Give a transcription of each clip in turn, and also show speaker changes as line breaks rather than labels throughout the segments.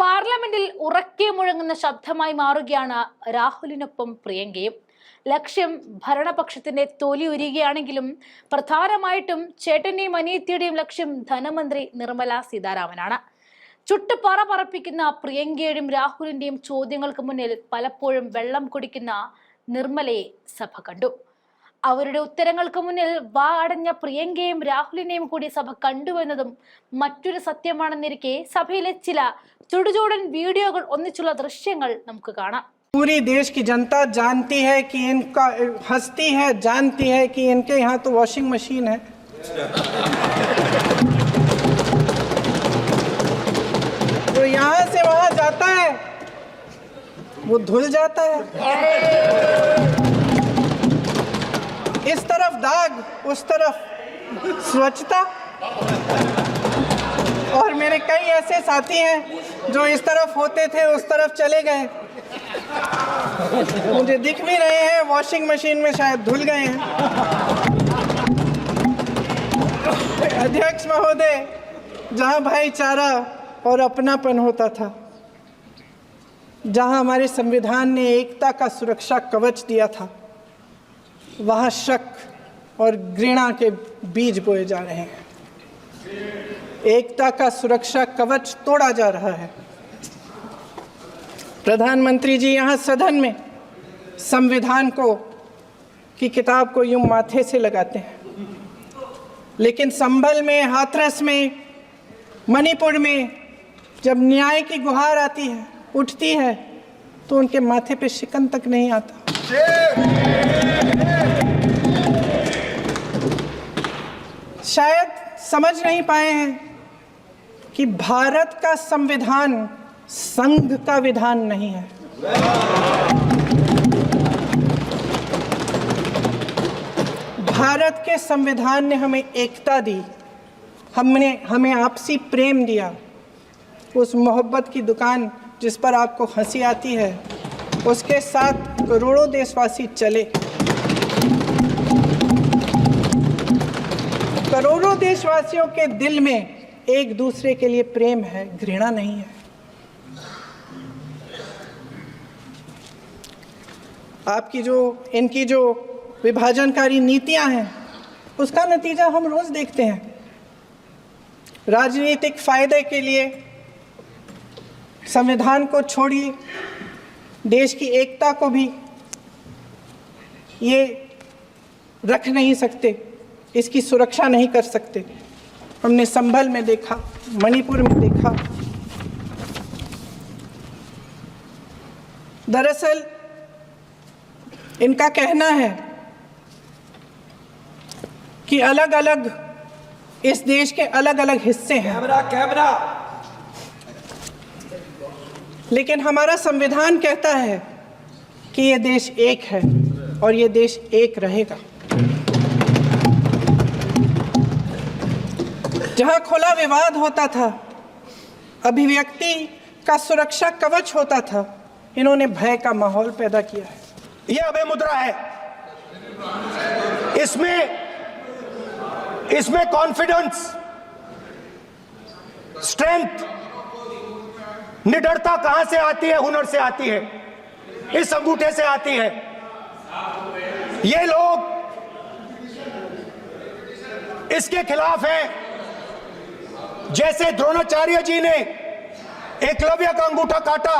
പാർലമെന്റിൽ ഉറക്കെ മുഴങ്ങുന്ന ശബ്ദമായി മാറുകയാണ് രാഹുലിനൊപ്പം പ്രിയങ്കയും. ലക്ഷ്യം ഭരണപക്ഷത്തിന്റെ തൊലി ഉരിയുകയാണെങ്കിലും പ്രധാനമായിട്ടും ചേട്ടന്റെയും അനിയത്തിയുടെയും ലക്ഷ്യം ധനമന്ത്രി നിർമ്മല സീതാരാമനാണ്. ചുട്ടുപറ പറപ്പിക്കുന്ന പ്രിയങ്കയുടെയും രാഹുലിന്റെയും ചോദ്യങ്ങൾക്ക് മുന്നിൽ പലപ്പോഴും വെള്ളം കുടിക്കുന്ന നിർമ്മലയെ സഭ കണ്ടു. അവരുടെ ഉത്തരങ്ങൾക്ക് മുന്നിൽ വാ അടഞ്ഞ പ്രിയങ്കയും രാഹുലിനെയും കൂടി സഭ കണ്ടുവെന്നതും മറ്റൊരു സത്യമാണെന്നിരിക്കെ സഭയിലെ ചില ചുടുചൂടൻ വീഡിയോകൾ ഒന്നിച്ചുള്ള ദൃശ്യങ്ങൾ നമുക്ക് കാണാം.
पूरी देश की जनता जानती है कि इनका हंसती है, जानती है कि इनके यहाँ तो वॉशिंग मशीन है। तो यहाँ से वहाँ जाता है वो धुल जाता है। इस तरफ दाग, उस तरफ स्वच्छता। और मेरे कई ऐसे साथी हैं जो इस तरफ होते थे उस तरफ चले गए, मुझे दिख भी रहे हैं, वॉशिंग मशीन में शायद धुल गए हैं। अध्यक्ष महोदय, जहां भाईचारा और अपनापन होता था, जहां हमारे संविधान ने एकता का सुरक्षा कवच दिया था, वहां शक और घृणा के बीज बोए जा रहे हैं। एकता का सुरक्षा कवच तोड़ा जा रहा है। प्रधानमंत्री जी यहाँ सदन में संविधान की किताब को यूं माथे से लगाते हैं, लेकिन संभल में, हाथरस में, मणिपुर में जब न्याय की गुहार आती है, उठती है, तो उनके माथे पे शिकन तक नहीं आता। शायद समझ नहीं पाए हैं कि भारत का संविधान संघ का विधान नहीं है। भारत के संविधान ने हमें एकता दी, हमें आपसी प्रेम दिया। उस मोहब्बत की दुकान जिस पर आपको हंसी आती है, उसके साथ करोड़ों देशवासी चले। करोड़ों देशवासियों के दिल में एक दूसरे के लिए प्रेम है, घृणा नहीं है। इनकी जो विभाजनकारी नीतियां हैं, उसका नतीजा हम रोज देखते हैं। राजनीतिक फायदे के लिए संविधान को छोड़िए, देश की एकता को भी ये रख नहीं सकते, इसकी सुरक्षा नहीं कर सकते। हमने संभल में देखा, मणिपुर में देखा। दरअसल इनका कहना है कि अलग अलग इस देश के अलग अलग हिस्से हैं, कैमरा। लेकिन हमारा संविधान कहता है कि ये देश एक है और ये देश एक रहेगा। जहां खुला विवाद होता था, अभिव्यक्ति का सुरक्षा कवच होता था, इन्होंने भय का माहौल पैदा किया है।
ये अभय मुद्रा है, इसमें कॉन्फिडेंस, स्ट्रेंथ, निडरता कहां से आती है? हुनर से आती है, इस अंगूठे से आती है। ये लोग इसके खिलाफ हैं। जैसे द्रोणाचार्य जी ने एकलव्य का अंगूठा काटा,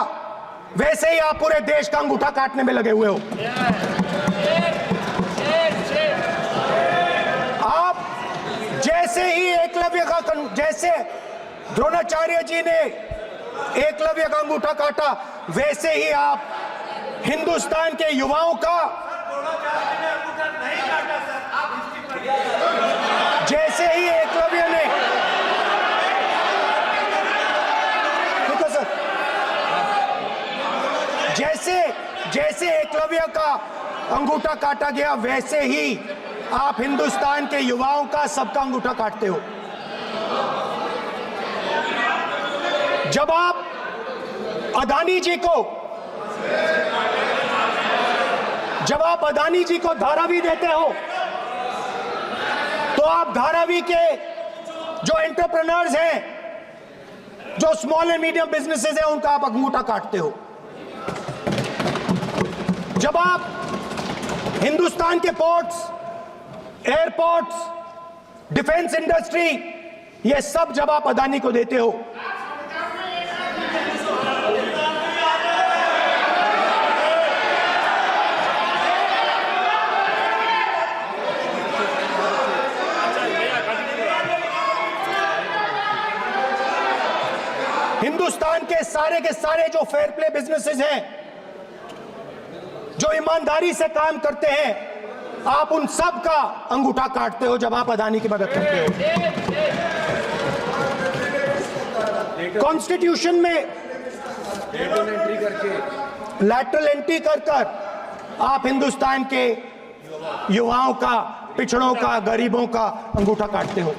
वैसे ही आप पूरे देश का अंगूठा काटने में लगे हुए हो। आप जैसे ही जैसे द्रोणाचार्य जी ने एकलव्य का अंगूठा काटा, वैसे ही आप हिंदुस्तान के युवाओं का, जैसे ही एकलव्य ने, जैसे एकलव्य का अंगूठा काटा गया, वैसे ही आप हिंदुस्तान के युवाओं का, सबका अंगूठा काटते हो। जब आप अदानी जी को धारावी देते हो, तो आप धारावी के जो एंटरप्रेन्योर्स हैं, जो स्मॉल एंड मीडियम बिजनेसेस हैं उनका आप अंगूठा काटते हो। जब आप हिंदुस्तान के पोर्ट्स, एयरपोर्ट्स, डिफेंस इंडस्ट्री, ये सब जब आप अदानी को देते हो, हिंदुस्तान के सारे जो फेयर प्ले बिजनेसेस हैं, जो ईमानदारी से काम करते हैं, आप उन सब का अंगूठा काटते हो जब आप अदानी की मदद करते हो। कॉन्स्टिट्यूशन में लैटरल एंट्री कर आप हिंदुस्तान के युवाओं का, पिछड़ों का, गरीबों का अंगूठा काटते हो।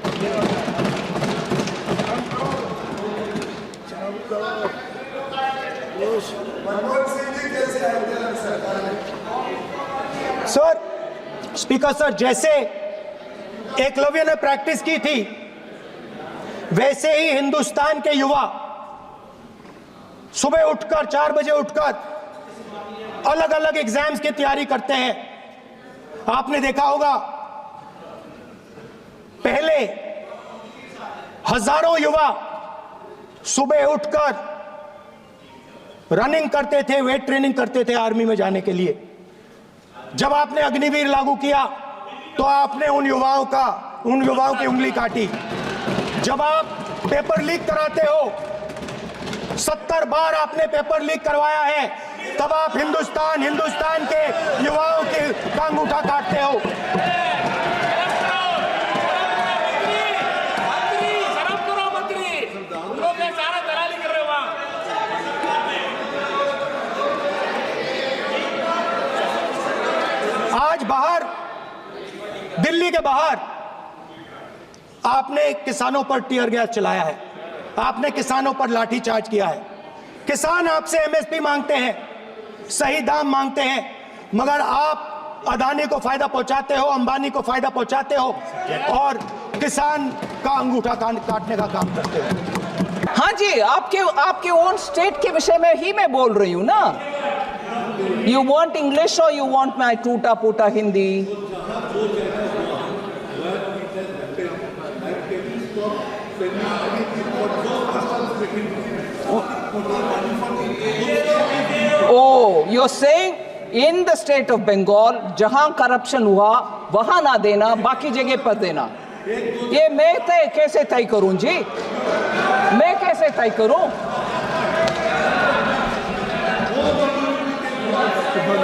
सर, स्पीकर सर, जैसे एकलव्य ने प्रैक्टिस की थी, वैसे ही हिंदुस्तान के युवा सुबह उठकर 4 बजे उठकर अलग अलग एग्जाम्स की तैयारी करते हैं। आपने देखा होगा, पहले हजारों युवा सुबह उठकर रनिंग करते थे, वेट ट्रेनिंग करते थे आर्मी में जाने के लिए। जब आपने अग्निवीर लागू किया तो आपने उन युवाओं की उंगली काटी। जब आप पेपर लीक कराते हो, 70 बार आपने पेपर लीक करवाया है, तब आप हिंदुस्तान के युवाओं के का अंगूठा काटते हो। आज बाहर, दिल्ली के बाहर आपने किसानों पर टीयर गैस चलाया है, आपने किसानों पर लाठीचार्ज किया है। किसान आपसे एमएसपी मांगते हैं, सही दाम मांगते हैं, मगर आप अदानी को फायदा पहुंचाते हो, अंबानी को फायदा पहुंचाते हो और किसान का अंगूठा काटने का काम करते हो।
हाँ जी, आपके ओन स्टेट के विषय में ही मैं बोल रही हूं ना। यू वांट इंग्लिश और यू वांट माई टूटा फूटा Hindi? Oh, you're saying in the state of Bengal, जहां करप्शन हुआ वहां ना देना, बाकी जगह पर देना। ये मैं कैसे तय करूं जी? मैं कैसे तय करूं?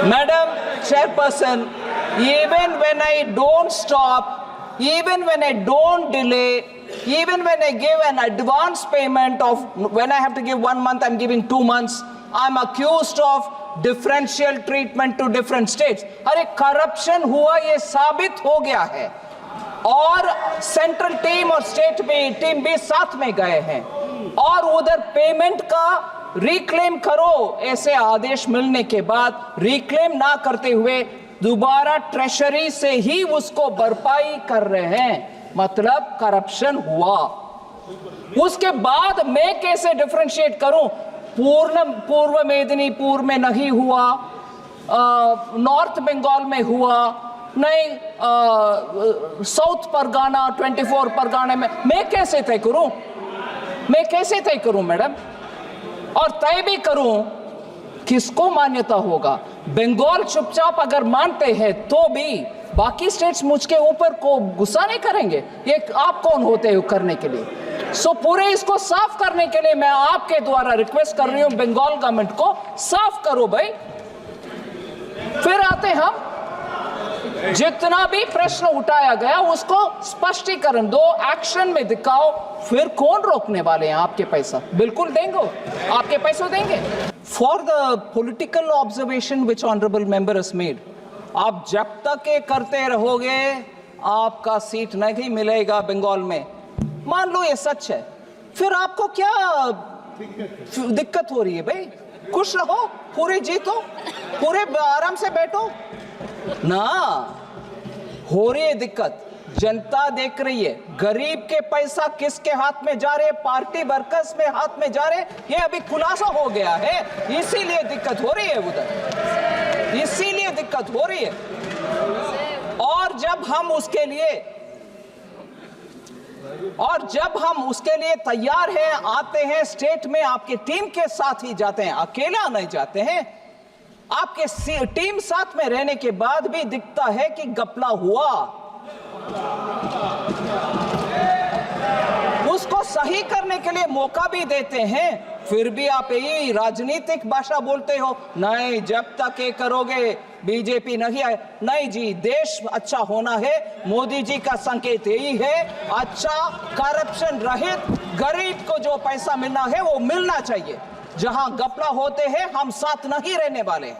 Madam Chairperson, even when I don't stop, even when I don't delay, even when I give an advance payment of, when I have to give 1 month, I'm giving 2 months, I'm accused of differential treatment to different states. अरे corruption हुआ, ये साबित हो गया है, और central team और state team भी साथ में गए हैं, और उधर पेमेंट का रिक्लेम करो, ऐसे आदेश मिलने के बाद रिक्लेम ना करते हुए दोबारा ट्रेशरी से ही उसको भरपाई कर रहे हैं, मतलब करप्शन हुआ। उसके बाद मैं कैसे डिफरेंशिएट करूं? पूर्व मेदिनीपुर में नहीं हुआ, नॉर्थ बंगाल में हुआ नहीं, साउथ परगाना 24 परगाना में, मैं कैसे तय करूं? मैं कैसे तय करूं मैडम? और तय भी करूं, किसको मान्यता होगा? बंगाल चुपचाप अगर मानते हैं तो भी बाकी स्टेट्स मुझके ऊपर को गुस्सा नहीं करेंगे? ये आप कौन होते हो करने के लिए? सो पूरे इसको साफ करने के लिए मैं आपके द्वारा रिक्वेस्ट कर रही हूं, बंगाल गवर्नमेंट को साफ करो भाई। फिर आते हम, जितना भी प्रश्न उठाया गया उसको स्पष्टीकरण दो, एक्शन में दिखाओ, फिर कौन रोकने वाले हैं? आपके पैसा बिल्कुल देंगे, आपके पैसे देंगे। For the political observation which honourable member has made, आप जब तक ये करते रहोगे आपका सीट नहीं मिलेगा बंगाल में। मान लो ये सच है, फिर आपको क्या दिक्कत हो रही है भाई? खुश रहो, पूरे जीतो, पूरे आराम से बैठो ना। हो रही है दिक्कत, जनता देख रही है, गरीब के पैसा किसके हाथ में जा रहे, पार्टी वर्कर्स में हाथ में जा रहे, ये अभी खुलासा हो गया है। इसीलिए दिक्कत हो रही है उधर, इसीलिए दिक्कत हो रही है। और जब हम उसके लिए तैयार हैं, आते हैं स्टेट में, आपके टीम के साथ ही जाते हैं, अकेला नहीं जाते हैं। आपके टीम साथ में रहने के बाद भी दिखता है कि घपला हुआ, उसको सही करने के लिए मौका भी देते हैं, फिर भी आप यही राजनीतिक भाषा बोलते हो, नहीं जब तक ये करोगे बीजेपी नहीं आए। नहीं जी, देश अच्छा होना है, मोदी जी का संकेत यही है, अच्छा करप्शन रहित गरीब को जो पैसा मिलना है वो मिलना चाहिए। जहां घपला होते हैं हम साथ नहीं रहने वाले।